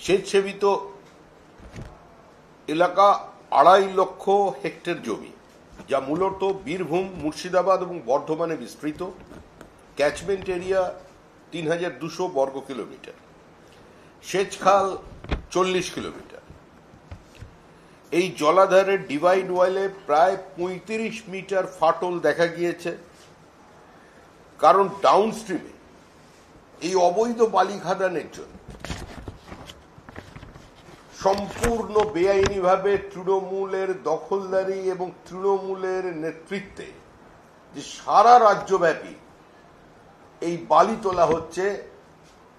সেচসেবিত এলাকা 2.5 লক্ষ হেক্টর জমি, যা মূলত বীরভূম, মুর্শিদাবাদ এবং বর্ধমানে বিস্তৃত। ক্যাচমেন্ট এরিয়া 3200 বর্গ কিলোমিটার, সেচখাল 40 কিলোমিটার। এই জলাধারের ডিভাইড ওয়ালে প্রায় 35 মিটার ফাটল দেখা গিয়েছে, কারণ ডাউনস্ট্রিমে এই অবৈধ বালি খাদানের জন্য সম্পূর্ণ বেআইনিভাবে তৃণমূলের দখলদারি এবং তৃণমূলের নেতৃত্বে যে সারা রাজ্যব্যাপী এই বালি তোলা হচ্ছে,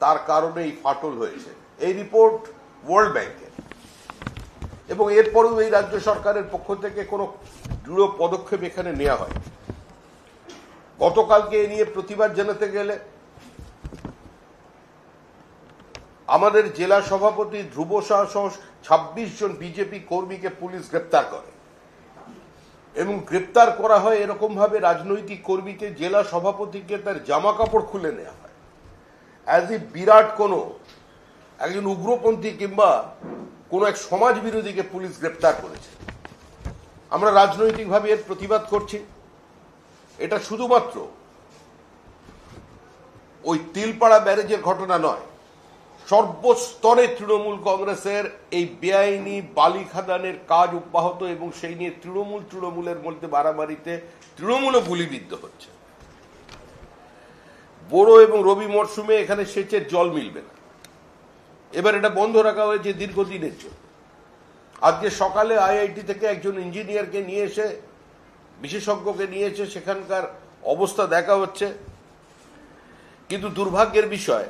তার কারণে এই ফাটল হয়েছে। এই রিপোর্ট ওয়ার্ল্ড ব্যাংকের, এবং এরপরেও এই রাজ্য সরকারের পক্ষ থেকে কোনো দৃঢ় পদক্ষেপ এখানে নেওয়া হয়। গতকালকে এ নিয়ে প্রতিবাদ জানাতে গেলে আমাদের জেলা সভাপতি ধ্রুব সাহা সহ 26 জন বিজেপি কর্মীকে পুলিশ গ্রেপ্তার করে, এবং গ্রেপ্তার করা হয় এরকম ভাবে রাজনৈতিক কর্মীকে, জেলা সভাপতিকে তার জামা কাপড় খুলে নেওয়া হয়, অ্যাজ ই বিরাট কোনো একজন উগ্রপন্থী কিংবা কোনো এক সমাজ বিরোধীকে পুলিশ গ্রেপ্তার করেছে। আমরা রাজনৈতিকভাবে এর প্রতিবাদ করছি। এটা শুধুমাত্র ওই তিলপাড়া ব্যারেজের ঘটনা নয়, সর্বস্তরে তৃণমূল কংগ্রেসের এই বেআইনি বালি খাদানের কাজ অব্যাহত, এবং সেই নিয়ে তৃণমূলের মধ্যে বাড়াবাড়িতে তৃণমূলও গুলিবিদ্ধ হচ্ছে। বোরো এবং রবি মরশুমে এখানে সেচের জল মিলবে না, এবার এটা বন্ধ রাখা হয়েছে দীর্ঘদিনের জন্য। আজকে সকালে আইআইটি থেকে একজন ইঞ্জিনিয়ারকে নিয়ে এসে, বিশেষজ্ঞকে নিয়ে এসে সেখানকার অবস্থা দেখা হচ্ছে। কিন্তু দুর্ভাগ্যের বিষয়,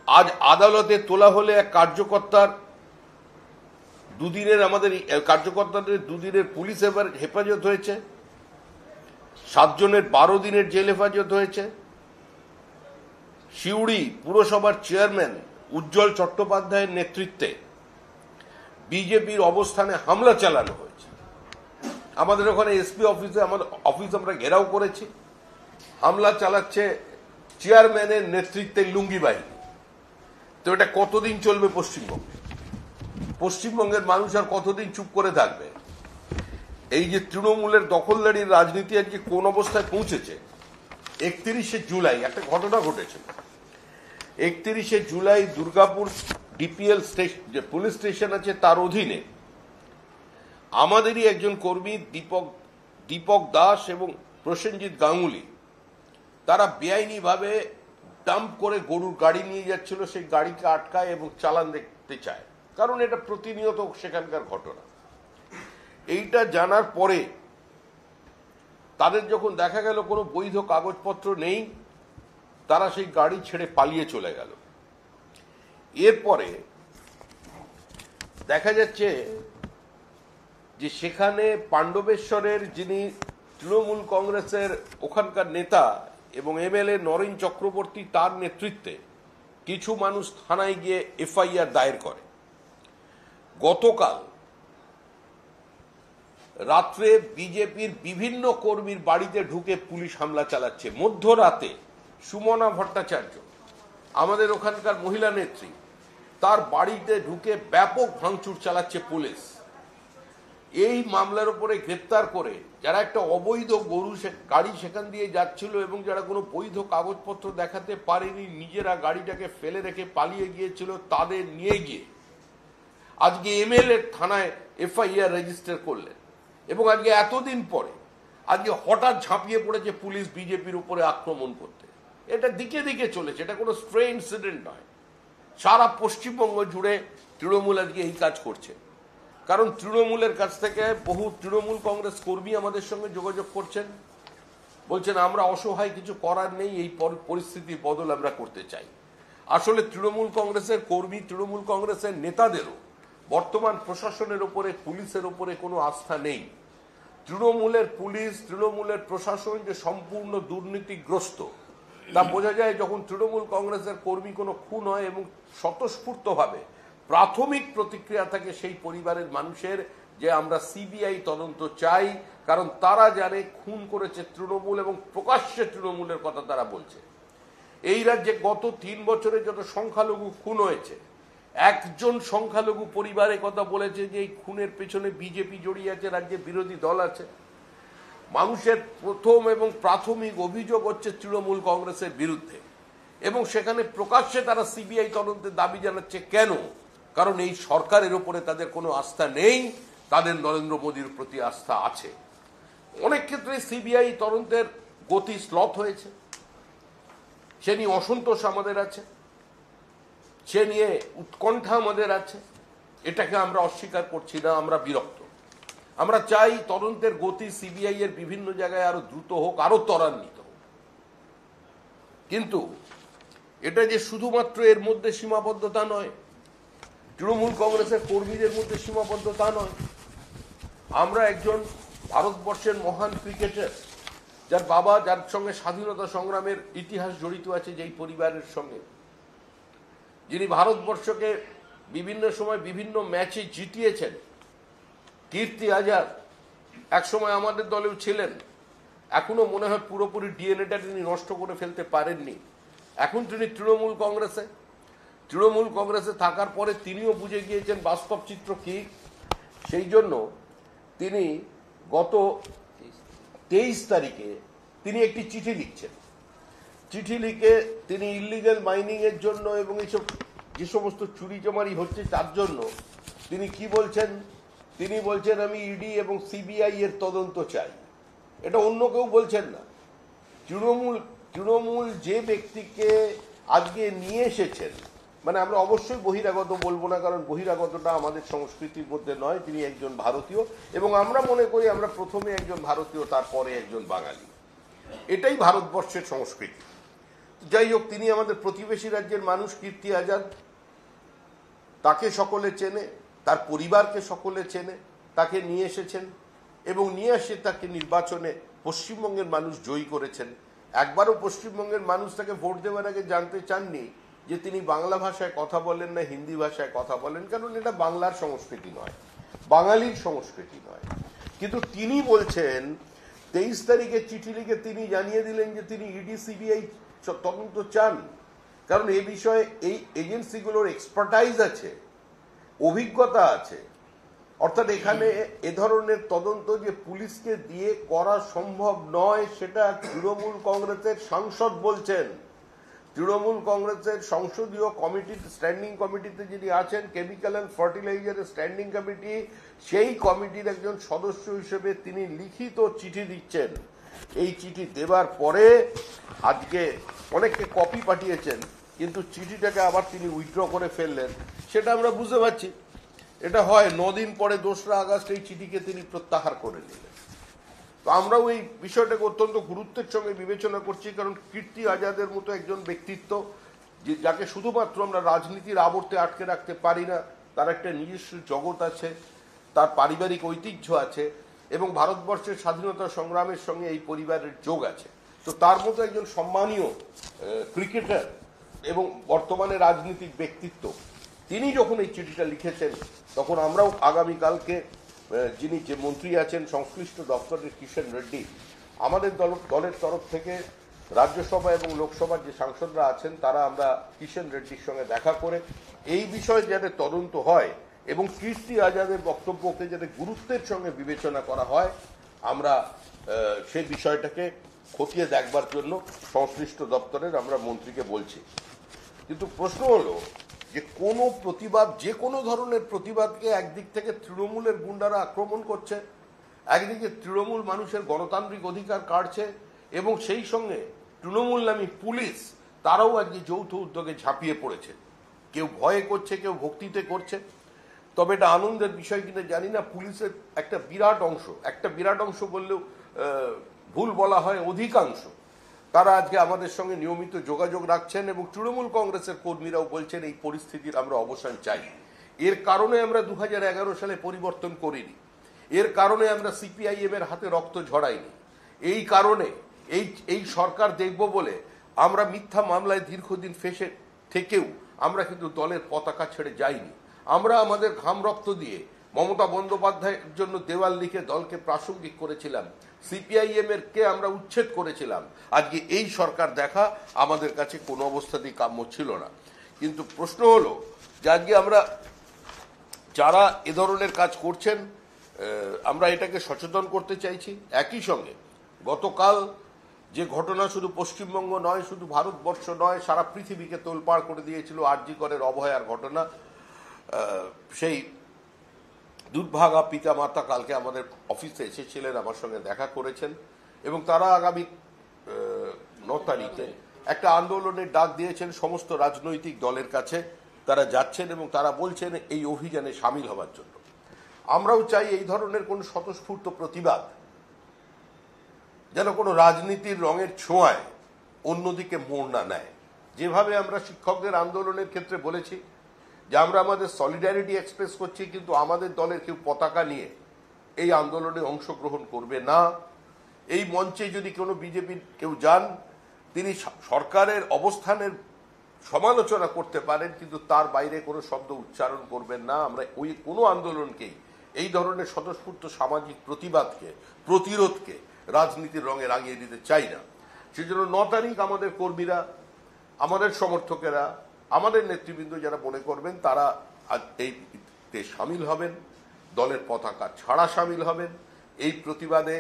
আজ আদালতে তোলা হলে এক কার্যকর্তার কার্যকর্তাদের 2 দিনের পুলিশ হেফাজত হয়েছে, 7 জনের 12 দিনের জেল হেফাজত হয়েছে। সিউড়ি পুরসভার চেয়ারম্যান উজ্জ্বল চট্টোপাধ্যায়ের নেতৃত্বে বিজেপির অবস্থানে হামলা চালানো হয়েছে। আমাদের ওখানে এসপি অফিসে অফিস আমরা ঘেরাও করেছি। হামলা চালাচ্ছে চেয়ারম্যানের নেতৃত্বে লুঙ্গি বাহিনী। তো এটা কতদিন চলবে পশ্চিমবঙ্গে? পশ্চিমবঙ্গের মানুষ আর কতদিন চুপ করে থাকবে? এই যে তৃণমূলের দখলদারির রাজনীতি আজকে কোন অবস্থায় পৌঁছেছে। 31শে জুলাই একটা ঘটনা ঘটেছিল। 31শে জুলাই দুর্গাপুর ডিপিএল স্টেশন, যে পুলিশ স্টেশন আছে, তার অধীনে আমাদেরই একজন কর্মী দীপক দাস এবং প্রসেনজিৎ গাঙ্গুলি, তারা বেআইনিভাবে ডাম্প করে গরুর গাড়ি নিয়ে যাচ্ছিল। সেই গাড়িকে আটকায় এবং চালান দেখতে চায়, কারণ এটা প্রতিনিয়ত সেখানকার ঘটনা। এইটা জানার পরে তাদের যখন দেখা গেল কোনো বৈধ কাগজপত্র নেই, তারা সেই গাড়ি ছেড়ে পালিয়ে চলে গেল। এরপরে দেখা যাচ্ছে যে সেখানে পাণ্ডবেশ্বরের যিনি তৃণমূল কংগ্রেসের ওখানকার নেতা এবং এমএলএ নরেন চক্রবর্তী, তার নেতৃত্বে কিছু মানুষ থানায় গিয়ে এফআইআর দায়ের করে। গতকাল রাত্রে বিজেপির বিভিন্ন কর্মীর বাড়িতে ঢুকে পুলিশ হামলা চালাচ্ছে। মধ্যরাতে সুমনা ভট্টাচার্য, আমাদের ওখানকার মহিলা নেত্রী, তার বাড়িতে ঢুকে ব্যাপক ভাঙচুর চালাচ্ছে পুলিশ। এই মামলার উপরে গ্রেপ্তার করে যারা একটা অবৈধ গাড়ি সেখান দিয়ে যাচ্ছিল এবং যারা কোনো বৈধ কাগজপত্র দেখাতে পারেনি, নিজেরা গাড়িটাকে ফেলে রেখে পালিয়ে গিয়েছিল, তাদের নিয়ে গিয়ে আজকে এমএলএ থানায় এফআইআর রেজিস্টার করলেন। এবং আজকে এতদিন পরে আজকে হঠাৎ ঝাঁপিয়ে পড়েছে পুলিশ বিজেপির উপরে আক্রমণ করতে। এটা দিকে দিকে চলেছে, এটা কোনো স্ট্রে ইনসিডেন্ট নয়। সারা পশ্চিমবঙ্গ জুড়ে তৃণমূল আজকে এই কাজ করছে। কারণ তৃণমূলের কাছ থেকে বহু তৃণমূল কংগ্রেস কর্মী আমাদের সঙ্গে যোগাযোগ করছেন, বলছেন আমরা অসহায়, কিছু করার নেই, এই পরিস্থিতির বদল আমরা করতে চাই। আসলে তৃণমূল কংগ্রেসের কর্মী, তৃণমূল কংগ্রেসের নেতাদেরও বর্তমান প্রশাসনের উপরে, পুলিশের উপরে কোনো আস্থা নেই। তৃণমূলের পুলিশ, তৃণমূলের প্রশাসন যে সম্পূর্ণ দুর্নীতিগ্রস্ত তা বোঝা যায় যখন তৃণমূল কংগ্রেসের কর্মী কোনো খুন হয় এবং স্বতঃস্ফূর্তভাবে প্রাথমিক প্রতিক্রিয়া থাকে সেই পরিবারের মানুষের যে আমরা সিবিআই তদন্ত চাই, কারণ তারা জানে খুন করেছে তৃণমূল এবং প্রকাশ্যে তৃণমূলের কথা তারা বলছে। এই রাজ্যে গত 3 বছরে যত সংখ্যালঘু খুন হয়েছে একজন সংখ্যালঘু পরিবারের কথা বলেছে যে এই খুনের পেছনে বিজেপি জড়িয়ে আছে, রাজ্যে বিরোধী দল আছে। মানুষের প্রথম এবং প্রাথমিক অভিযোগ হচ্ছে তৃণমূল কংগ্রেসের বিরুদ্ধে, এবং সেখানে প্রকাশ্যে তারা সিবিআই তদন্তের দাবি জানাচ্ছে। কেন? কারণ এই সরকারের উপরে তাদের কোনো আস্থা নেই, তাদের নরেন্দ্র মোদীর প্রতি আস্থা আছে। অনেক ক্ষেত্রে সিবিআই তদন্তের গতি স্লথ হয়েছে, সে নিয়ে অসন্তোষ আমাদের আছে, সে নিয়ে উৎকণ্ঠা আমাদের আছে। এটাকে আমরা অস্বীকার করছি না, আমরা বিরক্ত। আমরা চাই তদন্তের গতি সিবিআই এর বিভিন্ন জায়গায় আরো দ্রুত হোক, আরো ত্বরান্বিত হোক। কিন্তু এটা যে শুধুমাত্র এর মধ্যে সীমাবদ্ধতা নয়, তৃণমূল কংগ্রেসের কর্মীদের মধ্যে সীমাবদ্ধতা নয়। আমরা একজন ভারতবর্ষের মহান ক্রিকেটার, যার বাবা, যার সঙ্গে স্বাধীনতা সংগ্রামের ইতিহাস জড়িত আছে, যেই পরিবারের সঙ্গে, যিনি ভারতবর্ষকে বিভিন্ন সময় বিভিন্ন ম্যাচে জিতিয়েছেন, কীর্তি আজাদ একসময় আমাদের দলেও ছিলেন। এখনো মনে হয় পুরোপুরি ডিএনএটা তিনি নষ্ট করে ফেলতে পারেননি। এখন তিনি তৃণমূল কংগ্রেসে থাকার পরে তিনিও বুঝে গিয়েছেন বাস্তব চিত্র কি। সেই জন্য তিনি গত 23 তারিখে তিনি একটি চিঠি লিখছেন। চিঠি লিখে তিনি ইল্লিগাল মাইনিং এর জন্য এবং এইসব যে সমস্ত চুরি জমারি হচ্ছে তার জন্য তিনি কি বলছেন? তিনি বলছেন আমি ইডি এবং সিবিআই এর তদন্ত চাই। এটা অন্য কেউ বলছেন না, তৃণমূল যে ব্যক্তিকে আজকে নিয়ে এসেছেন, মানে আমরা অবশ্যই বহিরাগত বলবো না, কারণ বহিরাগতটা আমাদের সংস্কৃতির মধ্যে নয়। তিনি একজন ভারতীয়, এবং আমরা মনে করি আমরা প্রথমে একজন ভারতীয়, তারপরে একজন বাঙালি। এটাই ভারতবর্ষের সংস্কৃতি। যাই হোক, তিনি আমাদের প্রতিবেশী রাজ্যের মানুষ, কীর্তি আজাদ, তাকে সকলে চেনে, তার পরিবারকে সকলে চেনে, তাকে নিয়ে এসেছেন এবং নিয়ে এসে তাকে নির্বাচনে পশ্চিমবঙ্গের মানুষ জয়ী করেছেন। একবারও পশ্চিমবঙ্গের মানুষ তাকে ভোট দেওয়ার আগে জানতে চাননি যে তিনি বাংলা ভাষায় কথা বলেন না হিন্দি ভাষায় কথা বলেন, কারণ এটা বাংলার সংস্কৃতি নয়, বাঙালির সংস্কৃতি নয়। কিন্তু তিনি বলছেন 23 তারিখে চিঠি লিখে তিনি জানিয়ে দিলেন যে তিনি ইডি সিবিআই তদন্ত চান, কারণ এ বিষয়ে এই এজেন্সিগুলোর এক্সপার্টাইজ আছে, অভিজ্ঞতা আছে। অর্থাৎ এখানে এ ধরনের তদন্ত যে পুলিশকে দিয়ে করা সম্ভব নয়, সেটা তৃণমূল কংগ্রেসের সাংসদ বলছেন। তৃণমূল কংগ্রেসের সংসদীয় কমিটি, স্ট্যান্ডিং কমিটিতে যিনি আছেন, কেমিক্যাল অ্যান্ড ফার্টিলাইজারের স্ট্যান্ডিং কমিটি, সেই কমিটির একজন সদস্য হিসেবে তিনি লিখিত চিঠি দিচ্ছেন। এই চিঠি দেবার পরে আজকে অনেককে কপি পাঠিয়েছেন, কিন্তু চিঠিটাকে আবার তিনি উইথড্র করে ফেললেন। সেটা আমরা বুঝতে পারছি। এটা হয় 9 দিন পরে 2রা আগস্ট এই চিঠিকে তিনি প্রত্যাহার করে নিলেন। তো আমরাও এই বিষয়টাকে অত্যন্ত গুরুত্বের সঙ্গে বিবেচনা করছি, কারণ কীর্তি আজাদের মতো একজন ব্যক্তিত্ব, যাকে শুধুমাত্র আমরা রাজনীতির আবর্তে আটকে রাখতে পারি না, তার একটা নিজস্ব জগৎ আছে, তার পারিবারিক ঐতিহ্য আছে, এবং ভারতবর্ষের স্বাধীনতা সংগ্রামের সঙ্গে এই পরিবারের যোগ আছে। তো তার মতো একজন সম্মানীয় ক্রিকেটার এবং বর্তমানে রাজনীতিক ব্যক্তিত্ব, তিনি যখন এই চিঠিটা লিখেছেন, তখন আমরাও আগামীকালকে যিনি যে মন্ত্রী আছেন সংশ্লিষ্ট দপ্তরের কিষেন রেড্ডি, আমাদের দলের তরফ থেকে রাজ্যসভা এবং লোকসভার যে সাংসদরা আছেন, তারা আমরা কিষেন রেড্ডির সঙ্গে দেখা করে এই বিষয়ে যাতে তদন্ত হয় এবং কীর্তি আজাদের বক্তব্যকে যাতে গুরুত্বের সঙ্গে বিবেচনা করা হয়, আমরা সেই বিষয়টাকে খতিয়ে দেখবার জন্য সংশ্লিষ্ট দপ্তরের আমরা মন্ত্রীকে বলছি। কিন্তু প্রশ্ন হলো যে কোনো প্রতিবাদ, যে কোনো ধরনের প্রতিবাদকে একদিক থেকে তৃণমূলের গুন্ডারা আক্রমণ করছে, একদিকে তৃণমূল মানুষের গণতান্ত্রিক অধিকার কাটছে, এবং সেই সঙ্গে তৃণমূল নামী পুলিশ তারাও আজকে যৌথ উদ্যোগে ঝাঁপিয়ে পড়েছে। কেউ ভয়ে করছে, কেউ ভক্তিতে করছে। তবে এটা আনন্দের বিষয় কিনা জানি না, পুলিশের একটা বিরাট অংশ বললেও ভুল বলা হয়, অধিকাংশ তারা আজকে আমাদের সঙ্গে নিয়মিত যোগাযোগ রাখছেন, এবং তৃণমূল কংগ্রেসের কর্মীরাও বলছেন এই পরিস্থিতির আমরা অবসান চাই। এর কারণে আমরা 2011 সালে পরিবর্তন করিনি, এর কারণে আমরা সিপিআইএম এর হাতে রক্ত ঝরাইনি, এই কারণে এই সরকার দেখব বলে আমরা মিথ্যা মামলায় দীর্ঘদিন ফেসে থেকেও আমরা কিন্তু দলের পতাকা ছেড়ে যাইনি। আমরা আমাদের ঘাম রক্ত দিয়ে মমতা বন্দ্যোপাধ্যায়ের জন্য দেওয়াল লিখে দলকে প্রাসঙ্গিক করেছিলাম, সিপিআইএম এর কে আমরা উচ্ছেদ করেছিলাম। আজকে এই সরকার দেখা আমাদের কাছে কোনো অবস্থাতেই কাম্য ছিল না। কিন্তু প্রশ্ন হলো যে আজকে আমরা যারা এ ধরনের কাজ করছেন আমরা এটাকে সচেতন করতে চাইছি। একই সঙ্গে গতকাল যে ঘটনা শুধু পশ্চিমবঙ্গ নয়, শুধু ভারতবর্ষ নয়, সারা পৃথিবীকে তোলপাড় করে দিয়েছিল আর.জি. করের অভয়ার ঘটনা, সেই দুর্ভাগা পিতা মাতা কালকে আমাদের অফিসে এসেছিলেন, আমার সঙ্গে দেখা করেছেন এবং তারা আগামী 9 তারিখে একটা আন্দোলনের ডাক দিয়েছেন সমস্ত রাজনৈতিক দলের কাছে। তারা যাচ্ছেন এবং তারা বলছেন এই অভিযানে সামিল হওয়ার জন্য। আমরাও চাই এই ধরনের কোন স্বতঃস্ফূর্ত প্রতিবাদ যেন কোনো রাজনীতির রঙের ছোঁয়ায় অন্যদিকে মোড় না নেয়। যেভাবে আমরা শিক্ষকদের আন্দোলনের ক্ষেত্রে বলেছি যে আমরা আমাদের সলিডারিটি এক্সপ্রেস করছি, কিন্তু আমাদের দলের কেউ পতাকা নিয়ে এই আন্দোলনে অংশগ্রহণ করবে না। এই মঞ্চে যদি কোনো বিজেপির কেউ যান, তিনি সরকারের অবস্থানের সমালোচনা করতে পারেন, কিন্তু তার বাইরে কোনো শব্দ উচ্চারণ করবেন না। আমরা ওই কোনো আন্দোলনকেই, এই ধরনের স্বতঃস্ফূর্ত সামাজিক প্রতিবাদকে, প্রতিরোধকে রাজনীতির রঙে রাঙিয়ে দিতে চাই না। সেজন্য 9 তারিখ আমাদের কর্মীরা, আমাদের সমর্থকেরা, আমাদের নেতৃবৃন্দ যারা মনে করবেন তারা এইতে সামিল হবেন, দলের পতাকা ছাড়া সামিল হবেন। এই প্রতিবাদে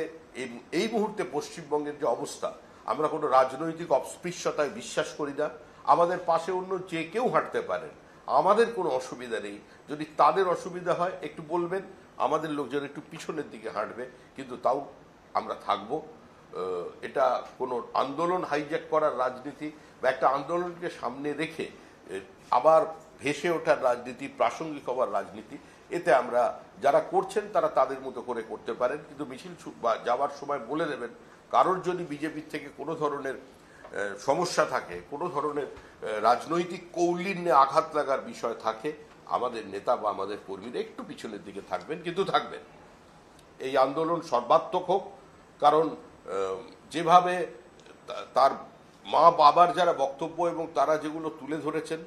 এই মুহূর্তে পশ্চিমবঙ্গের যে অবস্থা, আমরা কোনো রাজনৈতিক অস্পৃশ্যতায় বিশ্বাস করি না। আমাদের পাশে অন্য যে কেউ হাঁটতে পারেন, আমাদের কোনো অসুবিধা নেই। যদি তাদের অসুবিধা হয় একটু বলবেন, আমাদের লোকজন একটু পিছনের দিকে হাঁটবে, কিন্তু তাও আমরা থাকব। এটা কোনো আন্দোলন হাইজ্যাক করার রাজনীতি বা একটা আন্দোলনকে সামনে রেখে আবার ভেসে ওঠার রাজনীতি, প্রাসঙ্গিক হওয়ার রাজনীতি, এতে আমরা যারা করছেন তারা তাদের মতো করে করতে পারেন, কিন্তু মিছিল যাওয়ার সময় বলে দেবেন কারোর যদি বিজেপির থেকে কোনো ধরনের সমস্যা থাকে, কোনো ধরনের রাজনৈতিক কৌলিন্যে আঘাত লাগার বিষয় থাকে, আমাদের নেতা বা আমাদের কর্মীরা একটু পিছনের দিকে থাকবেন, কিন্তু থাকবেন। এই আন্দোলন সর্বাত্মক হোক, কারণ যেভাবে তার মা বাবার যারা বক্তব্য এবং তারা যেগুলো তুলে ধরেছেন,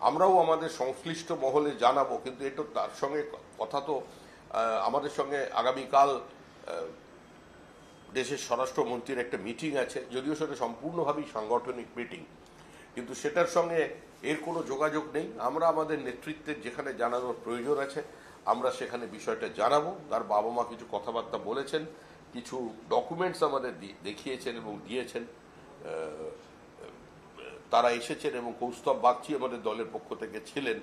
আমরাও আমাদের সংশ্লিষ্ট মহলে জানাবো, কিন্তু এটা তার সঙ্গে কথা তো আমাদের সঙ্গে আগামীকাল দেশের স্বরাষ্ট্রমন্ত্রীর একটা মিটিং আছে, যদিও সেটা সম্পূর্ণভাবেই সাংগঠনিক মিটিং, কিন্তু সেটার সঙ্গে এর কোনো যোগাযোগ নেই। আমরা আমাদের নেতৃত্বের যেখানে জানানোর প্রয়োজন আছে আমরা সেখানে বিষয়টা জানাবো। তার বাবা মা কিছু কথাবার্তা বলেছেন, কিছু ডকুমেন্টস আমাদের দেখিয়েছেন এবং দিয়েছেন। তারা এসেছেন এবং কৌস্তব বাগচি আমাদের দলের পক্ষ থেকে ছিলেন,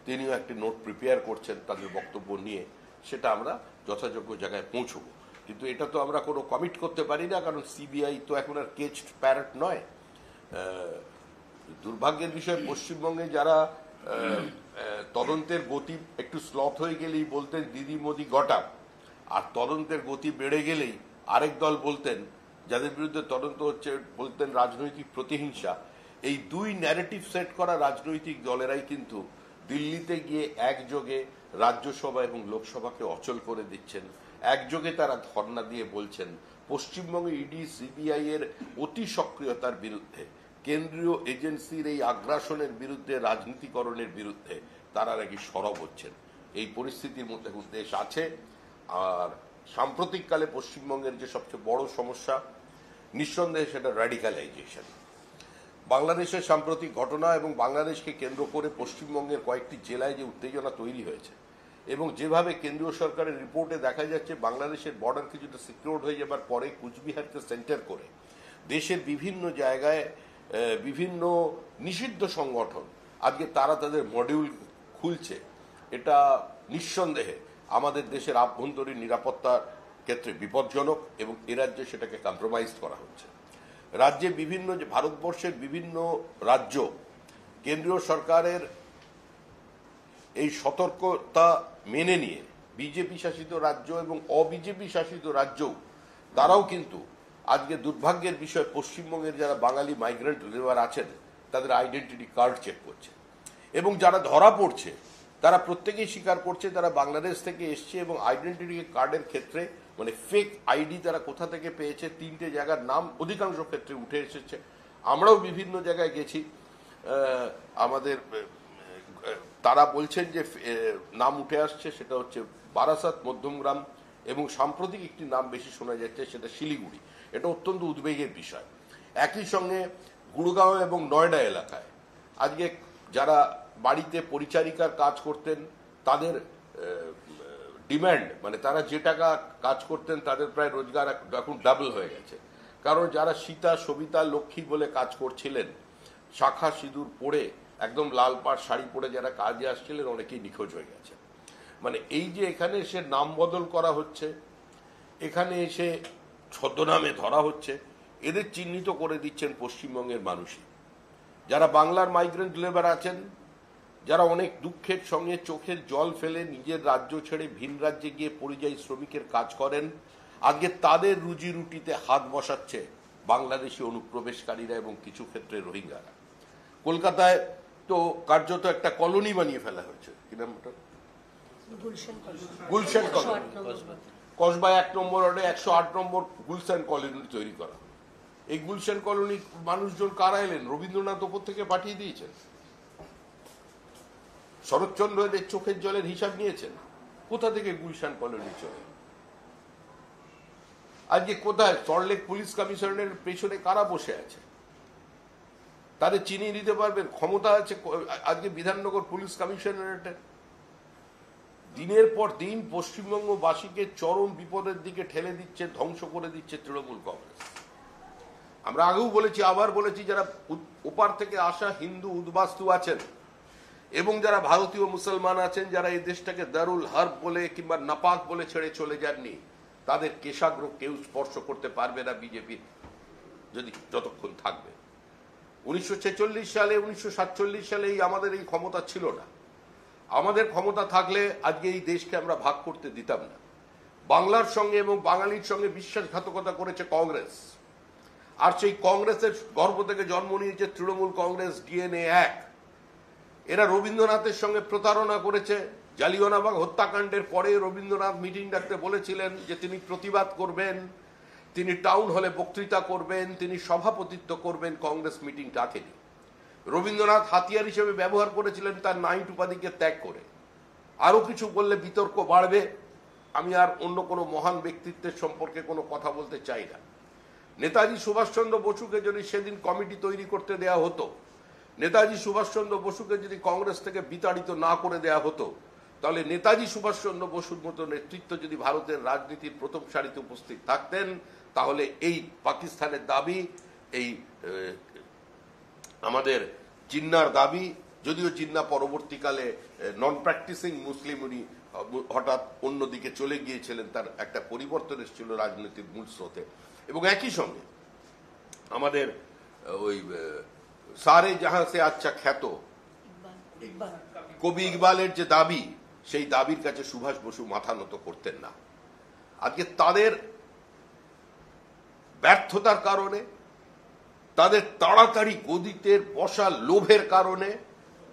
তিনিও একটি নোট প্রিপেয়ার করছেন তাদের বক্তব্য নিয়ে। সেটা আমরা যথাযোগ্য জায়গায় পৌঁছবো, কিন্তু এটা তো আমরা কোনো কমিট করতে পারি না, কারণ সিবিআই তো এখন আর কেজড প্যারট নয়। দুর্ভাগ্যের বিষয়, পশ্চিমবঙ্গে যারা তদন্তের গতি একটু স্লথ হয়ে গেলেই বলতেন দিদি মোদি গটা, আর তদন্তের গতি বেড়ে গেলেই আরেক দল বলতেন, যাদের বিরুদ্ধে তদন্ত হচ্ছে, বলতেন রাজনৈতিক প্রতিহিংসা। এই দুই ন্যারেটিভ সেট করা রাজনৈতিক দলেরাই কিন্তু দিল্লিতে গিয়ে একযোগে রাজ্যসভা এবং লোকসভাকে অচল করে দিচ্ছেন। একযোগে তারা ধর্ণা দিয়ে বলছেন পশ্চিমবঙ্গে ইডি সিবিআই এর অতি সক্রিয়তার বিরুদ্ধে, কেন্দ্রীয় এজেন্সির এই আগ্রাসনের বিরুদ্ধে, রাজনীতিকরণের বিরুদ্ধে তারা নাকি সরব হচ্ছেন। এই পরিস্থিতির মধ্যে দেশ আছে। আর সাম্প্রতিককালে পশ্চিমবঙ্গের যে সবচেয়ে বড় সমস্যা, নিঃসন্দেহে সেটা র্যাডিক্যালাইজেশন। বাংলাদেশের সাম্প্রতিক ঘটনা এবং বাংলাদেশকে কেন্দ্র করে পশ্চিমবঙ্গের কয়েকটি জেলায় যে উত্তেজনা তৈরি হয়েছে, এবং যেভাবে কেন্দ্রীয় সরকারের রিপোর্টে দেখা যাচ্ছে বাংলাদেশের বর্ডার কিছুটা সিকিউরড হয়ে যাবার পরে কুচবিহারকে সেন্টার করে দেশের বিভিন্ন জায়গায় বিভিন্ন নিষিদ্ধ সংগঠন আজকে তারা তাদের মডিউল খুলছে, এটা নিঃসন্দেহে আমাদের দেশের আভ্যন্তরীণ নিরাপত্তার ক্ষেত্রে বিপজ্জনক এবং এ রাজ্যে সেটাকে কম্প্রোমাইজ করা হচ্ছে। রাজ্যে বিভিন্ন, ভারতবর্ষের বিভিন্ন রাজ্য কেন্দ্রীয় সরকারের এই সতর্কতা মেনে নিয়ে বিজেপি শাসিত রাজ্য এবং অবিজেপি শাসিত রাজ্যও তারাও কিন্তু আজকে দুর্ভাগ্যের বিষয় পশ্চিমবঙ্গের যারা বাঙালি মাইগ্রেন্ট লেবার আছেন তাদের আইডেন্টিটি কার্ড চেক করছে, এবং যারা ধরা পড়ছে তারা প্রত্যেকেই স্বীকার করছে তারা বাংলাদেশ থেকে এসছে, এবং আইডেন্টিটি কার্ডের ক্ষেত্রে মানে ফেক আইডি তারা কোথা থেকে পেয়েছে 3টে জায়গার নাম অধিকাংশ ক্ষেত্রে উঠে এসেছে। আমরাও বিভিন্ন জায়গায় গেছি, আমাদের তারা বলছেন যে নাম উঠে আসছে, সেটা হচ্ছে বারাসাত, মধ্যমগ্রাম, এবং সাম্প্রতিক একটি নাম বেশি শোনা যাচ্ছে সেটা শিলিগুড়ি। এটা অত্যন্ত উদ্বেগের বিষয়। একই সঙ্গে গুড়গাঁও এবং নয়ডা এলাকায় আজকে যারা বাড়িতে পরিচারিকার কাজ করতেন তাদের ডিম্যান্ড, মানে তারা যে টাকা কাজ করতেন তাদের প্রায় রোজগার এখন ডাবল হয়ে গেছে। কারণ যারা সীতা, সবিতা, লক্ষ্মী বলে কাজ করছিলেন, শাখা সিঁদুর পরে একদম লাল পাড় শাড়ি পরে যারা কাজে আসছিলেন, অনেকেই নিখোঁজ হয়ে গেছে। মানে এই যে এখানে এসে নাম বদল করা হচ্ছে, এখানে এসে ছদ্মনামে ধরা হচ্ছে, এদের চিহ্নিত করে দিচ্ছেন পশ্চিমবঙ্গের মানুষই। যারা বাংলার মাইগ্রেন্ট লেবার আছেন, যারা অনেক দুঃখের সঙ্গে চোখের জল ফেলে নিজের রাজ্য ছেড়ে ভিন রাজ্যে গিয়ে পরিযায়ী শ্রমিকের কাজ করেন, আজকে তাদের রুজি রুটিতে হাত বসাচ্ছে বাংলাদেশি অনুপ্রবেশকারীরা এবং কিছু ক্ষেত্রে রোহিঙ্গারা। কলকাতায় তো কার্যত একটা কলোনি বানিয়ে ফেলা হয়েছে, কি নাম ওটা? গুলশান কলোনি। কসবায় 1 নম্বর ওয়ার্ডে 108 নম্বর গুলশান কলোনি তৈরি করা। এই গুলশান কলোনি মানুষজন কারা এলেন? রবীন্দ্রনাথ ওপর থেকে পাঠিয়ে দিয়েছেন। শরৎচন্দ্র এদের চোখের জলের হিসাব নিয়েছেন। কোথা থেকে গুলশান কলোনি চলে? আজকে কোথায় সল্টলেক পুলিশ কমিশনের পেছনে কারা বসে আছে? তাদের চিনিয়ে দিতে পারবেন? ক্ষমতা আছে আজকে বিধাননগর পুলিশ কমিশনারেটের। দিনের পর দিন পশ্চিমবঙ্গবাসীকে চরম বিপদের দিকে ঠেলে দিচ্ছে, ধ্বংস করে দিচ্ছে তৃণমূল কংগ্রেস। আমরা আগেও বলেছি, আবার বলেছি, যারা ওপার থেকে আসা হিন্দু উদ্বাস্তু আছেন এবং যারা ভারতীয় মুসলমান আছেন, যারা এই দেশটাকে দারুল হার্ব বলে কিংবা নাপাক বলে ছেড়ে চলে যাননি, তাদের কেশাগ্র কেউ স্পর্শ করতে পারবে না বিজেপির যদি যতক্ষণ থাকবে। 1946 সালে 1947 সালে আমাদের এই ক্ষমতা ছিল না। আমাদের ক্ষমতা থাকলে আজকে এই দেশকে আমরা ভাগ করতে দিতাম না। বাংলার সঙ্গে এবং বাঙালির সঙ্গে বিশ্বাসঘাতকতা করেছে কংগ্রেস, আর সেই কংগ্রেসের গর্ভ থেকে জন্ম নিয়েছে তৃণমূল কংগ্রেস, ডিএনএ এক। এরা রবীন্দ্রনাথের সঙ্গে প্রতারণা করেছে। জালিয়ানওয়ালাবাগ হত্যাকাণ্ডের পরে রবীন্দ্রনাথ মিটিং ডাকতে বলেছিলেন যে তিনি প্রতিবাদ করবেন, তিনি টাউন হলে বক্তৃতা করবেন, তিনি সভাপতিত্ব করবেন। কংগ্রেস মিটিং ডাকেনি। রবীন্দ্রনাথ হাতিয়ার হিসেবে ব্যবহার করেছিলেন তার নাইট উপাধিকে ত্যাগ করে। আরো কিছু বললে বিতর্ক বাড়বে। আমি আর অন্য কোনো মহান ব্যক্তিত্বের সম্পর্কে কোনো কথা বলতে চাই না। নেতাজি সুভাষচন্দ্র বসুকে যদি সেদিন কমিটি তৈরি করতে দেয়া হতো, নেতাজি সুভাষচন্দ্র বসুকে যদি কংগ্রেস থেকে বিতাড়িত না করে দেয়া হতো, তাহলে নেতাজি সুভাষচন্দ্র বসুর মতো নেতৃত্ব যদি ভারতের রাজনীতির প্রথম সারিতে উপস্থিত থাকতেন, তাহলে এই পাকিস্তানের দাবি, এই আমাদের জিন্নার দাবি, যদিও জিন্না পরবর্তীকালে নন প্র্যাকটিসিং মুসলিম, উনি হঠাৎ অন্যদিকে চলে গিয়েছিলেন, তার একটা পরিবর্তন এসেছিল রাজনীতির মূল স্রোতে। এবং একই সঙ্গে আমাদের ওই সারে জাহাঁ সে আচ্ছা খ্যাত কবি ইকবালের যে দাবি, সেই দাবির কাছে সুভাষ বসু মাথা নত করতেন না। আজকে তাদের ব্যর্থতার কারণে, তাদের তাড়াতাড়ি গদিতে বসা লোভের কারণে